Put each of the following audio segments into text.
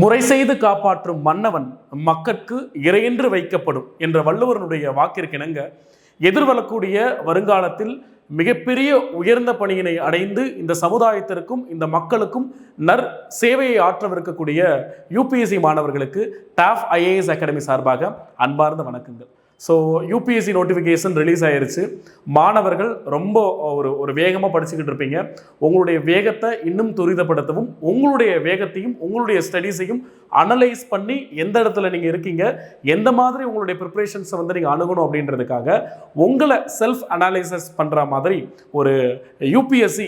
முறை செய்து காப்பாற்றும் மன்னவன் மக்கட்கு இறையென்று வைக்கப்படும் என்ற வள்ளுவனுடைய வாக்கிற்கிணங்க எதிர்வரக்கூடிய வருங்காலத்தில் மிகப்பெரிய உயர்ந்த பணியினை அடைந்து இந்த சமுதாயத்திற்கும் இந்த மக்களுக்கும் சேவையை ஆற்றவிருக்கக்கூடிய யூபிஎஸ்சி மாணவர்களுக்கு டாஃப் ஐஏஎஸ் அகாடமி சார்பாக அன்பார்ந்த வணக்கங்கள். ஸோ யூபிஎஸ்சி நோட்டிஃபிகேஷன் ரிலீஸ் ஆயிருச்சு. மாணவர்கள் ரொம்ப ஒரு வேகமாக படிச்சுக்கிட்டு இருப்பீங்க. உங்களுடைய வேகத்தை இன்னும் துரிதப்படுத்தவும் உங்களுடைய வேகத்தையும் உங்களுடைய ஸ்டடீஸையும் அனலைஸ் பண்ணி எந்த இடத்துல நீங்கள் இருக்கீங்க, எந்த மாதிரி உங்களுடைய ப்ரிப்ரேஷன்ஸை நீங்கள் அணுகணும் அப்படின்றதுக்காக உங்களை செல்ஃப் அனாலிசிஸ் பண்ணுற மாதிரி ஒரு யூபிஎஸ்சி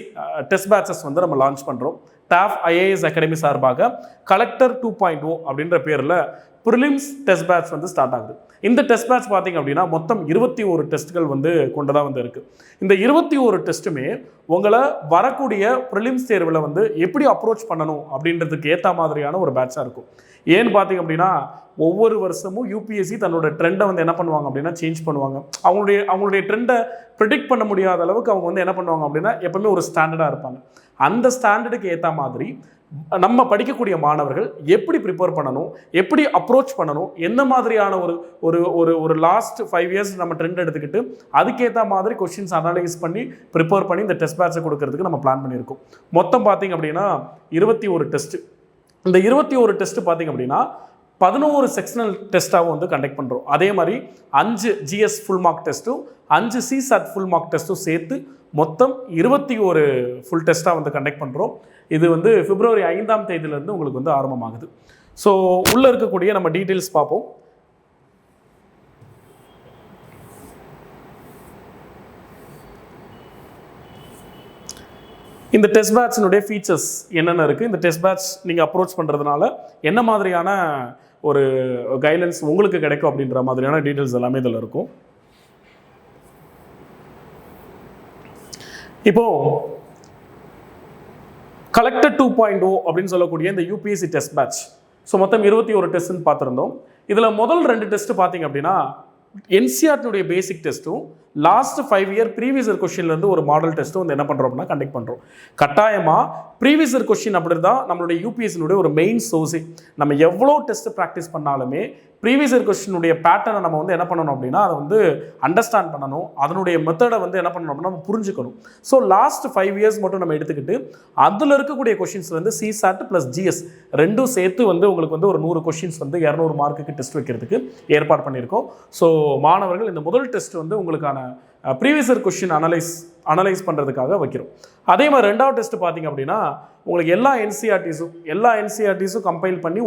டெஸ்ட் பேட்சஸ் நம்ம லான்ச் பண்ணுறோம். டாஃப் ஐஏஎஸ் அகாடமி சார்பாக கலெக்டர் 2.0 அப்படின்ற பேரில் ப்ரிலிம்ஸ் டெஸ்ட் பேட்ச் ஸ்டார்ட் ஆகுது. இந்த டெஸ்ட் பேட்ச் பார்த்தீங்க அப்படின்னா மொத்தம் 21 டெஸ்ட்டுகள் கொண்டதாக இருக்குது. இந்த 21 டெஸ்ட்டுமே உங்களை வரக்கூடிய ப்ரிலிம்ஸ் தேர்வில் எப்படி அப்ரோச் பண்ணணும் அப்படின்றதுக்கு ஏற்ற மாதிரியான ஒரு பேட்சாக இருக்கும். ஏன்னு பார்த்தீங்க அப்படின்னா ஒவ்வொரு வருஷமும் யூபிஎஸ்சி தன்னோட ட்ரெண்டை என்ன பண்ணுவாங்க அப்படின்னா சேஞ்ச் பண்ணுவாங்க. அவங்களுடைய ட்ரெண்டை ப்ரிடிக்ட் பண்ண முடியாத அளவுக்கு அவங்க என்ன பண்ணுவாங்க அப்படின்னா எப்பவுமே ஒரு ஸ்டாண்டர்டாக இருப்பாங்க. அந்த ஸ்டாண்டர்டுக்கு ஏற்ற மாதிரி நம்ம படிக்கக்கூடிய மாணவர்கள் எப்படி ப்ரிப்பேர் பண்ணணும், எப்படி அப்ரோச் பண்ணணும், எந்த மாதிரியான ஒரு லாஸ்ட் 5 இயர்ஸ் நம்ம ட்ரெண்ட் எடுத்துக்கிட்டு அதுக்கேற்ற மாதிரி கொஸ்டின்ஸ் அனலைஸ் பண்ணி ப்ரிப்பேர் பண்ணி இந்த டெஸ்ட் பேட்சை கொடுக்கறதுக்கு நம்ம பிளான் பண்ணியிருக்கோம். மொத்தம் பார்த்தீங்க அப்படின்னா 21 டெஸ்ட்டு. இந்த 21 டெஸ்ட்டு பார்த்தீங்க அப்படின்னா 11 செக்ஷனல் டெஸ்ட்டாகவும் கண்டக்ட் பண்ணுறோம். அதே மாதிரி 5 ஜிஎஸ் ஃபுல் மார்க் டெஸ்ட்டும் 5 சிசாட் ஃபுல் மார்க் டெஸ்ட்டும் சேர்த்து மொத்தம் 21 ஃபுல் டெஸ்ட்டாக கண்டக்ட் பண்ணுறோம். இது பிப்ரவரி 5ஆம் தேதியிலேருந்து உங்களுக்கு ஆரம்பமாகுது. ஸோ உள்ளே இருக்கக்கூடிய நம்ம டீட்டெயில்ஸ் பார்ப்போம். இந்த டெஸ்ட் பேட்சினுடைய ஃபீச்சர்ஸ் என்னென்ன இருக்குது, இந்த டெஸ்ட் பேட்ச் நீங்கள் அப்ரோச் பண்ணுறதுனால என்ன மாதிரியான ஒரு கைட்லைன்ஸ் உங்களுக்கு கிடைக்கும் அப்படின்ற மாதிரியான டீட்டெயில்ஸ் எல்லாமே இதில் இருக்கும். இப்போ கலெக்டர் 2.0 அப்படின்னு சொல்லக்கூடிய இந்த யூபிஎஸ்சி டெஸ்ட் பேட்ச் ஸோ மொத்தம் 21 டெஸ்ட்னு பார்த்துருந்தோம். இதில் முதல் 2 டெஸ்ட் பார்த்தீங்க அப்படின்னா என்சிஆர்டினுடைய பேசிக் டெஸ்ட்டும் லாஸ்ட் 5 இயர் ப்ரீவியஸ் இயர் கொஸ்டின்லேருந்து ஒரு மாடல் டெஸ்ட்டும் என்ன பண்ணுறோம் அப்படின்னா கண்டக்ட் பண்ணுறோம். கட்டாயமாக ப்ரீவியஸ் இயர் கொஸ்டின் அப்படி தான் நம்மளுடைய யூபிஎஸ்சினுடைய ஒரு மெயின் சோர்ஸே. நம்ம எவ்வளோ டெஸ்ட் ப்ராக்டிஸ் பண்ணாலுமே ப்ரீவியஸ் இயர் கொஸ்டினுடைய பேட்டர்னை நம்ம என்ன பண்ணணும் அப்படின்னா அதை அண்டர்ஸ்டாண்ட் பண்ணணும், அதனுடைய மெத்தடை என்ன பண்ணணும் அப்படின்னா நம்ம புரிஞ்சுக்கணும். ஸோ லாஸ்ட் 5 இயர்ஸ் மட்டும் நம்ம எடுத்துக்கிட்டு அதில் இருக்கக்கூடிய கொஸ்டின்ஸ் சிசாட் ப்ளஸ் ஜிஎஸ் ரெண்டும் சேர்த்து உங்களுக்கு ஒரு 100 கொஸ்டின்ஸ் 200 மார்க்குக்கு டெஸ்ட் வைக்கிறதுக்கு ஏற்பாடு பண்ணியிருக்கோம். ஸோ மாணவர்கள் இந்த முதல் டெஸ்ட் உங்களுக்கான ப்ரீவியஸ் இயர் கொஸ்டின் அனலைஸ் பண்ணுறதுக்காக வைக்கிறோம். அதே மாதிரி 2வது டெஸ்ட் பார்த்தீங்க அப்படின்னா உங்களுக்கு எல்லா என்சிஆர்டிஸும் கம்பைல் பண்ணி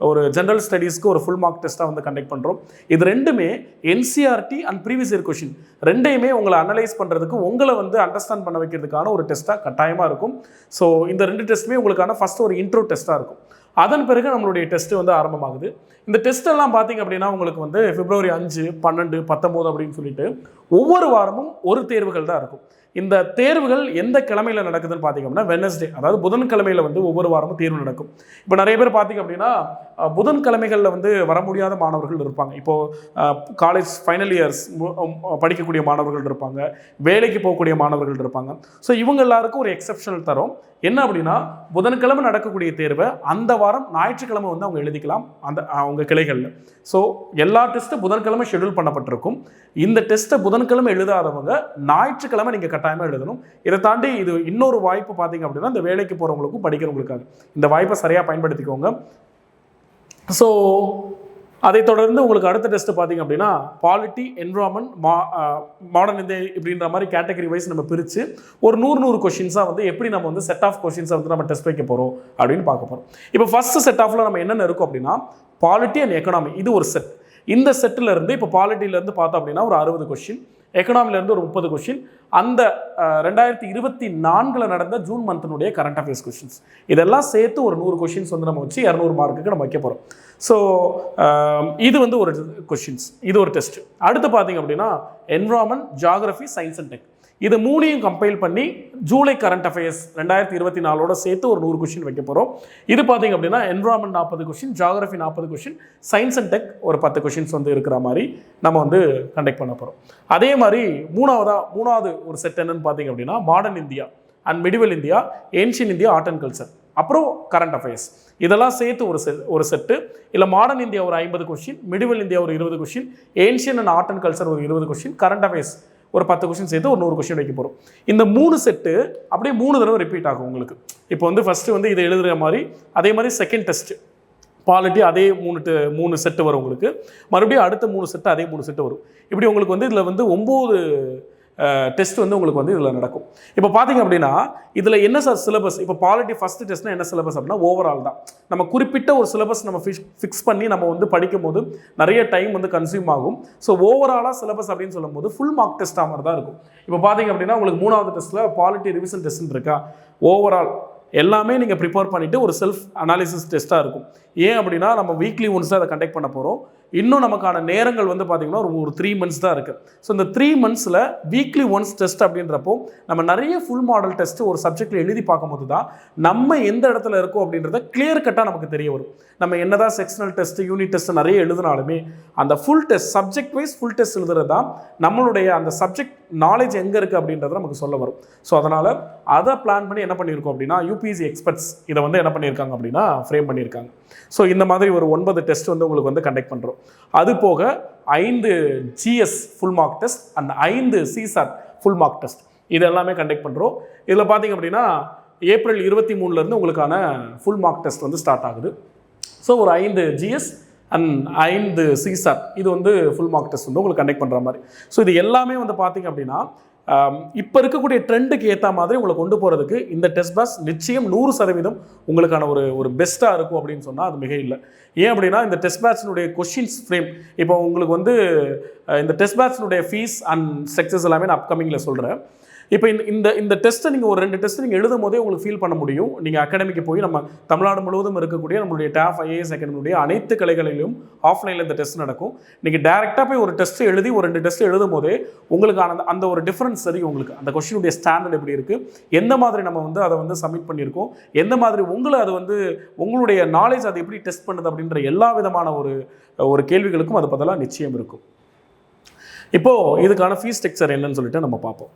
ஒரு ஜென்ரல் ஸ்டடீஸ்க்கு ஒரு ஃபுல் மார்க் டெஸ்ட்டாக கண்டக்ட் பண்ணுறோம். இது ரெண்டுமே NCERT and previous year question ரெண்டையுமே உங்களை அனலைஸ் பண்ணுறதுக்கு உங்களை அண்டர்ஸ்டாண்ட் பண்ண வைக்கிறதுக்கான ஒரு டெஸ்ட்டாக கட்டாயமாக இருக்கும். ஸோ இந்த 2 டெஸ்ட்டுமே உங்களுக்கான ஃபஸ்ட் ஒரு இன்ட்ரோ டெஸ்ட்டாக இருக்கும். அதன் பிறகு நம்மளுடைய டெஸ்ட்டு ஆரம்பமாகுது. இந்த டெஸ்ட் எல்லாம் பார்த்தீங்க அப்படின்னா உங்களுக்கு பிப்ரவரி 5, 12, 19 அப்படின்னு சொல்லிட்டு ஒவ்வொரு வாரமும் ஒரு தேர்வுகள் தான் இருக்கும். இந்த தேர்வுகள் எந்த கிழமையில் நடக்குதுன்னு பார்த்தீங்க அப்படின்னா வெனஸ்டே, அதாவது புதன்கிழமையில் ஒவ்வொரு வாரமும் தேர்வு நடக்கும். இப்போ நிறைய பேர் பார்த்தீங்க அப்படின்னா புதன்கிழமைகளில் வர முடியாத மாணவர்கள் இருப்பாங்க. இப்போது காலேஜ் ஃபைனல் இயர்ஸ் படிக்கக்கூடிய மாணவர்கள் இருப்பாங்க, வேலைக்கு போகக்கூடிய மாணவர்கள் இருப்பாங்க. ஸோ இவங்க எல்லாருக்கும் ஒரு எக்ஸப்ஷனல் தரும். என்ன அப்படின்னா புதன்கிழமை நடக்கக்கூடிய தேர்வை அந்த வாரம் ஞாயிற்றுக்கிழமை அவங்க எழுதிக்கலாம் அவங்க கிளைகளில். ஸோ எல்லா டெஸ்ட்டும் புதன்கிழமை ஷெட்யூல் பண்ணப்பட்டிருக்கும். இந்த டெஸ்ட்டை புதன்கிழமை எழுதாதவங்க ஞாயிற்றுக்கிழமை நீங்கள் கட்டாயமாக எழுதணும். இதை தாண்டி இது இன்னொரு வாய்ப்பு பார்த்தீங்க அப்படின்னா இந்த வேலைக்கு போகிறவங்களுக்கும் படிக்கிறவங்களுக்காக இந்த வாய்ப்பை சரியாக பயன்படுத்திக்கோங்க. ஸோ அதை தொடர்ந்து உங்களுக்கு அடுத்த டெஸ்ட் பார்த்தீங்க அப்படின்னா பாலிட்டி, என்விரான்மெண்ட், மாடர்ன் இந்தியா இப்படின்ற மாதிரி கேட்டகரி வைஸ் நம்ம பிரித்து ஒரு 100 கொஸ்டின்ஸாக எப்படி நம்ம செட் ஆஃப் கொஸ்டின்ஸை நம்ம டெஸ்ட் வைக்க போகிறோம் அப்படின்னு பார்க்க போகிறோம். இப்போ ஃபர்ஸ்ட் செட் ஆஃபில் நம்ம என்னென்ன இருக்கும் அப்படின்னா பாலிட்டி அண்ட் எக்கனாமி, இது ஒரு செட். இந்த செட்டிலேருந்து இப்போ பாலிட்டியிலேருந்து பார்த்தோம் அப்படின்னா ஒரு 60 கொஸ்டின், எக்கனாமிலேருந்து ஒரு 30 கொஸ்டின், அந்த 2024 நடந்த ஜூன் மந்த்தினுடைய கரண்ட் அஃபேர்ஸ் கொஸ்டின்ஸ் இதெல்லாம் சேர்த்து ஒரு 100 கொஸ்டின்ஸ் நம்ம வச்சு 200 மார்க்குக்கு நம்ம வைக்க போகிறோம். ஸோ இது ஒரு கொஸ்டின்ஸ், இது ஒரு டெஸ்ட். அடுத்து பார்த்தீங்க அப்படின்னா environment, geography, science and tech இது 3ஐயும் கம்பைல் பண்ணி ஜூலை கரண்ட் அஃபேர்ஸ் 2024 சேர்த்து ஒரு 100 கொஸ்டின் வைக்க போகிறோம். இது பார்த்தீங்க அப்படின்னா environment 40 question, geography 40 question, science and tech ஒரு 10 கொஸ்டின்ஸ் இருக்கிற மாதிரி நம்ம கண்டக்ட் பண்ண போகிறோம். அதே மாதிரி மூணாவது ஒரு செட் என்னன்னு பார்த்தீங்க அப்படின்னா modern India and medieval India, ancient India, art and culture, அப்புறம் கரண்ட் அஃபேர்ஸ். இதெல்லாம் சேர்த்து ஒரு செட்டு. இல்லை மாடர்ன் இந்தியா ஒரு 50 கொஸ்டின், மிடிவல் இந்தியா ஒரு 20 question, ancient and art and culture ஒரு 20 கொஸ்டின், கரண்ட் அஃபேர்ஸ் ஒரு 10 கொஸ்டின் சேர்த்து ஒரு 100 கொஸ்டின் வைக்க போகிறோம். இந்த 3 செட்டு அப்படியே 3 தடவை ரிப்பீட் ஆகும் உங்களுக்கு. இப்போ வந்து ஃபஸ்ட்டு வந்து இதை எழுதுகிற மாதிரி, அதே மாதிரி செகண்ட் டெஸ்ட்டு பாலிட்டி அதே 3 செட்டு வரும் உங்களுக்கு. மறுபடியும் அடுத்த 3 செட்டு அதே 3 செட்டு வரும். இப்படி உங்களுக்கு வந்து இதில் வந்து 9 டெஸ்ட் வந்து உங்களுக்கு வந்து இதில் நடக்கும். இப்போ பார்த்தீங்க அப்படின்னா இதில் என்ன சார் சிலபஸ்? இப்போ பாலிட்டி ஃபஸ்ட்டு டெஸ்ட்னா என்ன சிலபஸ் அப்படின்னா ஓவரால் தான். நம்ம குறிப்பிட்ட ஒரு சிலபஸ் நம்ம ஃபிக்ஸ் பண்ணி நம்ம வந்து படிக்கும் போது நிறைய டைம் வந்து கன்சியூம் ஆகும். ஸோ ஓவராலாக சிலபஸ் அப்படின்னு சொல்லும்போது ஃபுல் மார்க் டெஸ்ட்டாக மாதிரி தான் இருக்கும். இப்போ பார்த்தீங்க அப்படின்னா உங்களுக்கு 3வது டெஸ்ட்டில் பாலிட்டி ரிவிஷன் டெஸ்ட்னு இருக்கா, ஓவரால் எல்லாமே நீங்கள் ப்ரிப்பேர் பண்ணிவிட்டு ஒரு செல்ஃப் அனாலிசிஸ் டெஸ்ட்டாக இருக்கும். ஏன் அப்படின்னா நம்ம வீக்லி ஒன்ஸ் தான் அதை கண்டக்ட் பண்ண போகிறோம். இன்னும் நமக்கான நேரங்கள் வந்து பார்த்திங்கன்னா ஒரு 3 months தான் இருக்குது. ஸோ இந்த 3 monthsல வீக்லி ஒன்ஸ் டெஸ்ட் அப்படின்றப்போ நம்ம நிறைய ஃபுல் மாடல் டெஸ்ட்டு ஒரு சப்ஜெக்டில் எழுதி பார்க்கும்போது தான் நம்ம எந்த இடத்துல இருக்கோம் அப்படின்றத கிளியர் கட்டாக நமக்கு தெரிய வரும். நம்ம என்ன தான் செக்ஷனல் டெஸ்ட்டு, யூனிட் டெஸ்ட்டு நிறைய எழுதினாலுமே அந்த full test subject wise full test எழுதுறது தான் நம்மளுடைய அந்த சப்ஜெக்ட் நாலேஜ் எங்கே இருக்குது அப்படின்றத நமக்கு சொல்ல வரும். ஸோ அதனால் அதை பிளான் பண்ணி என்ன பண்ணியிருக்கோம் அப்படின்னா யூபிஎஸ்சி எக்ஸ்பர்ட்ஸ் இதை வந்து என்ன பண்ணியிருக்காங்க அப்படின்னா ஃப்ரேம் பண்ணியிருக்காங்க. ஸோ இந்த மாதிரி ஒரு 9 டெஸ்ட் வந்து உங்களுக்கு வந்து கண்டக்ட் பண்ணுறோம். அது போக 5 GS full mark test and 5 CSAT full mark test இது எல்லாமே கண்டக்ட் பண்ணுறோம். இதில் பார்த்தீங்க அப்படின்னா ஏப்ரல் 23 உங்களுக்கான ஃபுல் மார்க் டெஸ்ட் வந்து ஸ்டார்ட் ஆகுது. ஸோ ஒரு 5 GS அண்ட் 5 CSAT இது வந்து ஃபுல் மார்க் டெஸ்ட் வந்து உங்களுக்கு கண்டக்ட் பண்ணுற மாதிரி. ஸோ இது எல்லாமே வந்து பார்த்தீங்க அப்படின்னா இப்போ இருக்கக்கூடிய ட்ரெண்டுக்கு ஏற்ற மாதிரி உங்களை கொண்டு போகிறதுக்கு இந்த டெஸ்ட் பேட்ச் நிச்சயம் 100% உங்களுக்கான ஒரு பெஸ்ட்டாக இருக்கும் அப்படின்னு சொன்னால் அது மிக இல்லை. ஏன் அப்படின்னா இந்த டெஸ்ட் பேட்சினுடைய கொஷின்ஸ் ஃப்ரேம் இப்போ உங்களுக்கு வந்து இந்த டெஸ்ட் பேட்சினுடைய ஃபீஸ் அண்ட் ஸ்ட்ரக்சர்ஸ் எல்லாமே நான் அப்கமிங்கில் சொல்கிறேன். இப்போ இந்த டெஸ்ட்டை நீங்கள் ஒரு 2 டெஸ்ட்டு நீங்கள் எழுதும் போதே உங்களுக்கு ஃபீல் பண்ண முடியும். நீங்கள் அகாடமிக்கு போய் நம்ம தமிழ்நாடு முழுவதும் இருக்கக்கூடிய நம்மளுடைய TAF IAS அகாடமியுடைய அனைத்து கிளைகளிலும் ஆஃப்லைனில் இந்த டெஸ்ட் நடக்கும். நீங்கள் டேரெக்டாக போய் ஒரு டெஸ்ட் எழுதி ஒரு 2 டெஸ்ட் எழுதும் போதே உங்களுக்கு அந்த ஒரு டிஃப்ரென்ஸ் தெரியும். உங்களுக்கு அந்த கொஸ்டினுடைய ஸ்டாண்டர்ட் எப்படி இருக்குது, எந்த மாதிரி நம்ம வந்து அதை வந்து சப்மிட் பண்ணியிருக்கோம், எந்த மாதிரி உங்களை அது வந்து உங்களுடைய நாலேஜ் அதை எப்படி டெஸ்ட் பண்ணுது அப்படின்ற எல்லா விதமான ஒரு கேள்விகளுக்கும் அது பதிலாக நிச்சயம் இருக்கும். இப்போது இதுக்கான ஃபீஸ் ஸ்ட்ரக்சர் என்னன்னு சொல்லிட்டு நம்ம பார்ப்போம்.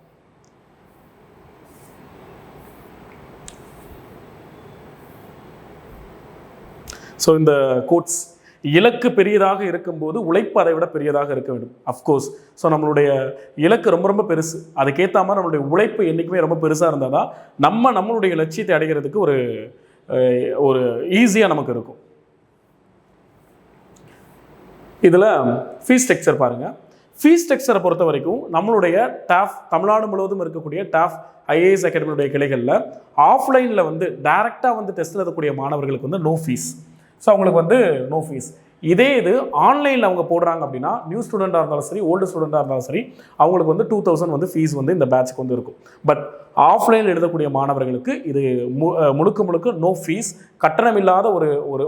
ஸோ இந்த கோட்ஸ் இலக்கு பெரியதாக இருக்கும்போது உழைப்பு அதை விட பெரியதாக இருக்க வேண்டும். அஃப்கோர்ஸ் ஸோ நம்மளுடைய இலக்கு ரொம்ப ரொம்ப பெருசு, அதுக்கேற்ற மாதிரி நம்மளுடைய உழைப்பு என்றைக்குமே ரொம்ப பெருசாக இருந்தால் தான் நம்மளுடைய லட்சியத்தை அடைகிறதுக்கு ஒரு ஈஸியாக நமக்கு இருக்கும். இதில் ஃபீஸ் ஸ்ட்ரக்சர் பாருங்கள். ஃபீஸ் ஸ்ட்ரக்சரை பொறுத்த வரைக்கும் நம்மளுடைய TAF தமிழ்நாடு முழுவதும் இருக்கக்கூடிய TAF IAS அகாடமியுடைய கிளைகளில் ஆஃப்லைனில் வந்து டைரெக்டாக வந்து டெஸ்ட் எழுதக்கூடிய மாணவர்களுக்கு வந்து நோ ஃபீஸ். ஸோ அவங்களுக்கு வந்து நோ ஃபீஸ். இதே இது ஆன்லைனில் அவங்க போடுறாங்க அப்படின்னா நியூ ஸ்டூடெண்ட்டாக இருந்தாலும் சரி, ஓல்டு ஸ்டூடெண்ட்டாக இருந்தாலும் சரி, அவங்களுக்கு வந்து 2000 வந்து ஃபீஸ் வந்து இந்த பேட்சுக்கு வந்து இருக்கும். பட் ஆஃப்லைனில் எழுதக்கூடிய மாணவர்களுக்கு இது முழுக்க நோ ஃபீஸ், கட்டணம் இல்லாத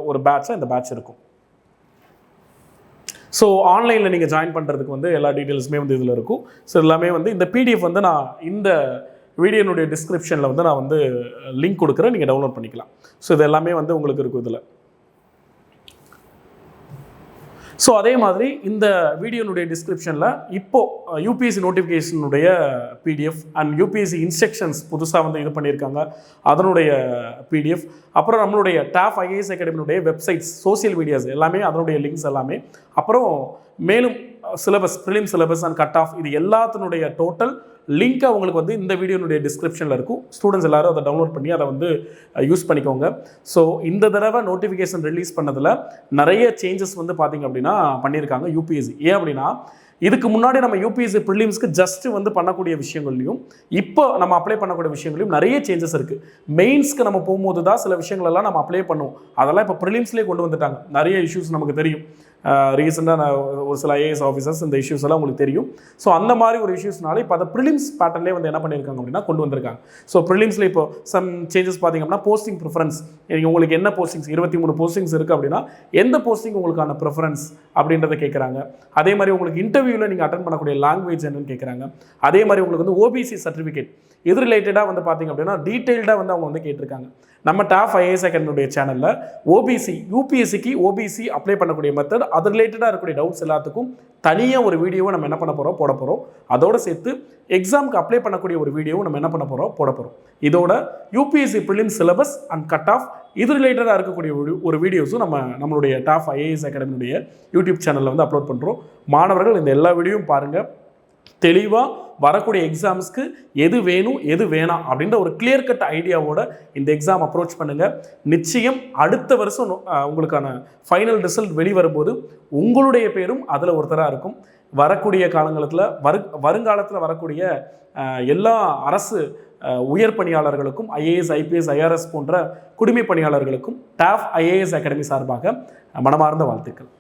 ஒரு பேட்சாக இந்த பேட்ச் இருக்கும். ஸோ ஆன்லைனில் நீங்கள் ஜாயின் பண்ணுறதுக்கு வந்து எல்லா டீட்டெயில்ஸுமே வந்து இதில் இருக்கும். ஸோ எல்லாமே வந்து இந்த PDF வந்து நான் இந்த வீடியோனுடைய டிஸ்கிரிப்ஷனில் வந்து நான் வந்து லிங்க் கொடுக்குறேன், நீங்கள் டவுன்லோட் பண்ணிக்கலாம். ஸோ இது எல்லாமே வந்து உங்களுக்கு இருக்கும் இதில். ஸோ அதே மாதிரி இந்த வீடியோனுடைய டிஸ்கிரிப்ஷனில் இப்போது யூபிஎஸ்சி நோட்டிஃபிகேஷனுடைய PDF அண்ட் யூபிஎஸ்சி இன்ஸ்ட்ரக்ஷன்ஸ் புதுசாக வந்து இது பண்ணியிருக்காங்க, அதனுடைய PDF, அப்புறம் நம்மளுடைய TAF IAS அகாடமியுடைய வெப்சைட்ஸ், சோசியல் மீடியாஸ் எல்லாமே அதனுடைய லிங்க்ஸ் எல்லாமே, அப்புறம் மேலும் syllabus, prelim syllabus and cut off இது எல்லாத்தினுடைய டோட்டல் லிங்க் உங்களுக்கு வந்து இந்த வீடியோனுடைய டிஸ்கிரிப்ஷனில் இருக்கும். ஸ்டூடெண்ட்ஸ் எல்லாரும் அதை டவுன்லோட் பண்ணி அதை வந்து யூஸ் பண்ணிக்கோங்க. ஸோ இந்த தடவை நோட்டிஃபிகேஷன் ரிலீஸ் பண்ணதில் நிறைய சேஞ்சஸ் வந்து பார்த்திங்க அப்படின்னா பண்ணியிருக்காங்க யூபிஎஸ்சி. ஏன் அப்படின்னா இதுக்கு முன்னாடி நம்ம யூபிஎஸ்சி ப்ரிலிம்ஸ்க்கு ஜஸ்ட் வந்து பண்ணக்கூடிய விஷயங்கள்லையும் இப்போ நம்ம அப்ளை பண்ணக்கூடிய விஷயங்களையும் நிறைய சேஞ்சஸ் இருக்குது. மெயின்ஸ்க்கு நம்ம போகும்போது தான் சில விஷயங்களெல்லாம் நம்ம அப்ளை பண்ணுவோம், அதெல்லாம் இப்போ ப்ரிலிம்ஸ்லேயே கொண்டு வந்துட்டாங்க. நிறைய இஷ்யூஸ் நமக்கு தெரியும். ரீசெண்டாக ஒரு சில IAS ஆஃபீஸர்ஸ் இந்த இஷ்யூஸ் எல்லாம் உங்களுக்கு தெரியும். ஸோ அந்த மாதிரி ஒரு இஷ்யூஸ்னால இப்போ அதை ப்ரிலிம்ஸ் பேட்டர்லேயே வந்து என்ன பண்ணியிருக்காங்க அப்படின்னா கொண்டு வந்திருக்காங்க. ஸோ ப்ரிலிம்ஸில் இப்போ சம் சேஞ்சஸ் பார்த்திங்க அப்படின்னா போஸ்டிங் ப்ரிஃபரன்ஸ், உங்களுக்கு என்ன போஸ்டிங்ஸ் 23 போஸ்டிங்ஸ் இருக்குது அப்படின்னா எந்த போஸ்டிங் உங்களுக்கான ப்ரிஃபரன்ஸ் அப்படின்றத கேட்குறாங்க. அதே மாதிரி உங்களுக்கு இன்டர்வியூவில் நீங்கள் அட்டன் பண்ணக்கூடிய லாங்குவேஜ் என்னன்னு கேட்குறாங்க. அதே மாதிரி உங்களுக்கு வந்து OBC சர்டிஃபிகேட் இது ரிலேட்டடாக வந்து பார்த்திங்க அப்படின்னா டீட்டெயில்டாக வந்து அவங்க வந்து கேட்டிருக்காங்க. நம்ம டாப் ஐஏஎஸ் அகாடமியுடைய சேனலில் ஓபிசி யூபிஎஸ்சிக்கு ஓபிசி அப்ளை பண்ணக்கூடிய மெத்தட் அது ரிலேட்டடாக இருக்கக்கூடிய டவுட்ஸ் எல்லாத்துக்கும் தனியாக ஒரு வீடியோவை நம்ம என்ன பண்ண போகிறோம் போட போகிறோம். அதோடு சேர்த்து எக்ஸாமுக்கு அப்ளை பண்ணக்கூடிய ஒரு வீடியோவும் நம்ம என்ன பண்ண போகிறோம் போட போகிறோம். இதோட UPSC prelims syllabus and cut off இது ரிலேட்டடாக இருக்கக்கூடிய ஒரு வீடியோஸும் நம்மளுடைய டாப் ஐஏஎஸ் அகாடமியுடைய யூடியூப் சேனலில் வந்து அப்லோட் பண்ணுறோம். மாணவர்கள் இந்த எல்லா வீடியோவும் பாருங்கள். தெளிவாக வரக்கூடிய எக்ஸாம்ஸ்க்கு எது வேணும் எது வேணாம் அப்படின்ற ஒரு கிளியர் கட் ஐடியாவோட இந்த எக்ஸாம் அப்ரோச் பண்ணுங்கள். நிச்சயம் அடுத்த வருஷம் உங்களுக்கான ஃபைனல் ரிசல்ட் வெளிவரும்போது உங்களுடைய பேரும் அதில் ஒருத்தராக இருக்கும். வரக்கூடிய காலங்களில் வருங்காலத்தில் வரக்கூடிய எல்லா அரசு உயர் பணியாளர்களுக்கும் ஐஏஎஸ் ஐபிஎஸ் ஐஆர்எஸ் போன்ற குடிமை பணியாளர்களுக்கும் டாப் ஐஏஎஸ் அகாடமி சார்பாக மனமார்ந்த வாழ்த்துக்கள்.